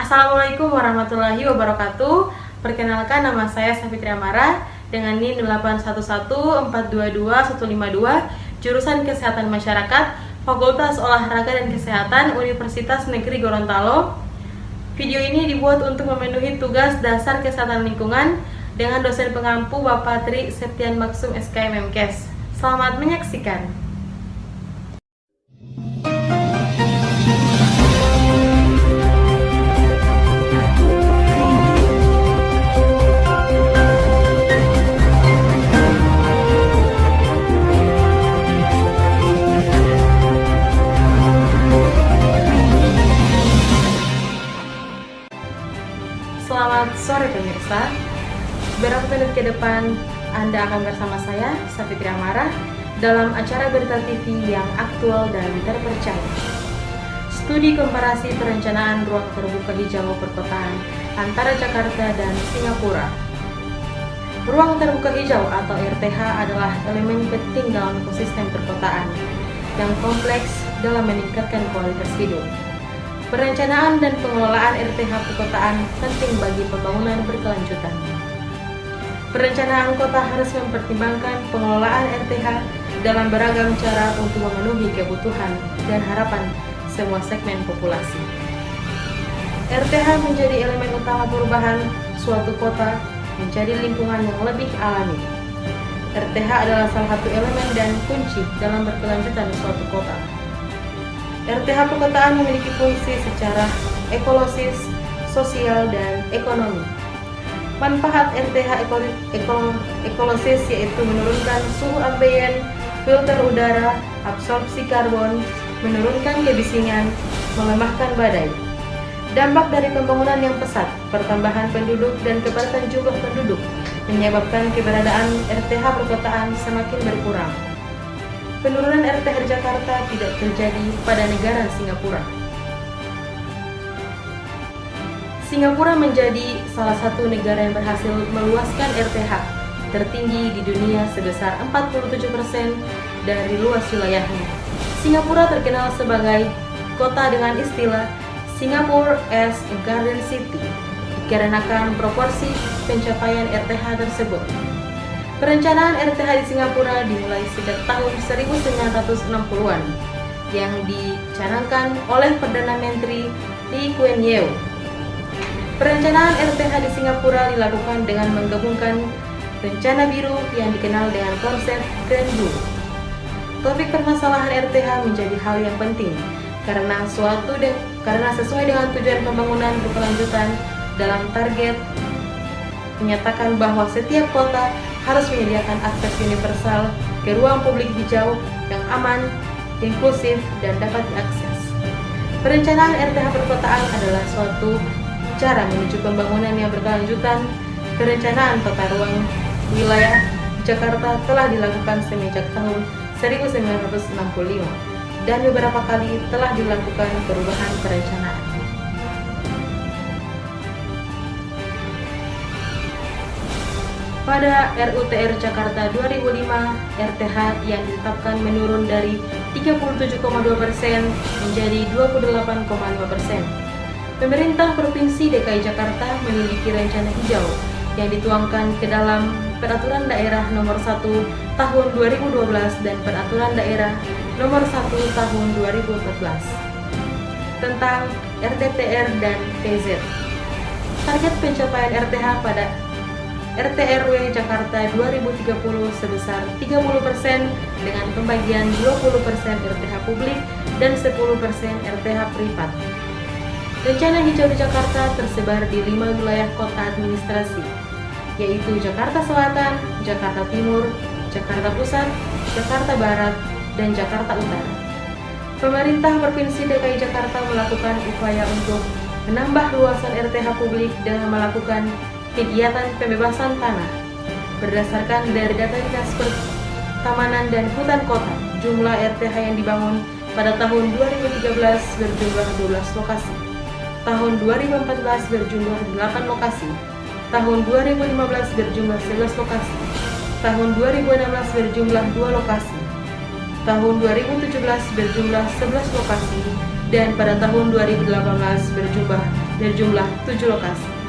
Assalamualaikum warahmatullahi wabarakatuh. Perkenalkan, nama saya Safitri Amara dengan NIM 811422152, jurusan Kesehatan Masyarakat, Fakultas Olahraga dan Kesehatan, Universitas Negeri Gorontalo. Video ini dibuat untuk memenuhi tugas dasar kesehatan lingkungan dengan dosen pengampu Bapak Tri Septian Maksum SKM MKes. Selamat menyaksikan. Selamat sore pemirsa. Beberapa menit ke depan Anda akan bersama saya, Safitri Amara, dalam acara berita TV yang aktual dan terpercaya. Studi komparasi perencanaan ruang terbuka hijau perkotaan antara Jakarta dan Singapura. Ruang terbuka hijau atau RTH adalah elemen penting dalam ekosistem perkotaan yang kompleks dalam meningkatkan kualitas hidup. Perencanaan dan pengelolaan RTH perkotaan penting bagi pembangunan berkelanjutan. Perencanaan kota harus mempertimbangkan pengelolaan RTH dalam beragam cara untuk memenuhi kebutuhan dan harapan semua segmen populasi. RTH menjadi elemen utama perubahan suatu kota menjadi lingkungan yang lebih alami. RTH adalah salah satu elemen dan kunci dalam berkelanjutan suatu kota. RTH perkotaan memiliki fungsi secara ekolosis, sosial, dan ekonomi. Manfaat RTH ekolosis yaitu menurunkan suhu ambien, filter udara, absorpsi karbon, menurunkan kebisingan, melemahkan badai. Dampak dari pembangunan yang pesat, pertambahan penduduk, dan kepadatan jumlah penduduk menyebabkan keberadaan RTH perkotaan semakin berkurang. Penurunan RTH di Jakarta tidak terjadi pada negara Singapura. Singapura menjadi salah satu negara yang berhasil meluaskan RTH tertinggi di dunia sebesar 47% dari luas wilayahnya. Singapura terkenal sebagai kota dengan istilah Singapore as a Garden City dikarenakan proporsi pencapaian RTH tersebut. Perencanaan RTH di Singapura dimulai sejak tahun 1960-an yang dicanangkan oleh Perdana Menteri Lee Kuan Yew. Perencanaan RTH di Singapura dilakukan dengan menggabungkan rencana biru yang dikenal dengan konsep Grand Blue. Topik permasalahan RTH menjadi hal yang penting karena sesuai dengan tujuan pembangunan berkelanjutan dalam target menyatakan bahwa setiap kota harus menyediakan akses universal ke ruang publik hijau yang aman, inklusif, dan dapat diakses. Perencanaan RTH perkotaan adalah suatu cara menuju pembangunan yang berkelanjutan. Perencanaan tata ruang wilayah Jakarta telah dilakukan semenjak tahun 1965 dan beberapa kali telah dilakukan perubahan perencanaan. Pada RUTR Jakarta 2005, RTH yang ditetapkan menurun dari 37,2% menjadi 28,5%. Pemerintah Provinsi DKI Jakarta memiliki rencana hijau yang dituangkan ke dalam Peraturan Daerah Nomor 1 Tahun 2012 dan Peraturan Daerah Nomor 1 Tahun 2014 tentang RDTR dan PZ. Target pencapaian RTH pada RTRW Jakarta 2030 sebesar 30% dengan pembagian 20% RTH publik dan 10% RTH privat. Rencana hijau di Jakarta tersebar di 5 wilayah kota administrasi, yaitu Jakarta Selatan, Jakarta Timur, Jakarta Pusat, Jakarta Barat, dan Jakarta Utara. Pemerintah Provinsi DKI Jakarta melakukan upaya untuk menambah luasan RTH publik dengan melakukan kegiatan pembebasan tanah. Berdasarkan dari data Dinas Pertamanan dan Hutan Kota, jumlah RTH yang dibangun pada tahun 2013 berjumlah 12 lokasi, tahun 2014 berjumlah 8 lokasi, tahun 2015 berjumlah 11 lokasi, tahun 2016 berjumlah 2 lokasi, tahun 2017 berjumlah 11 lokasi, dan pada tahun 2018 berjumlah dari jumlah 7 lokasi.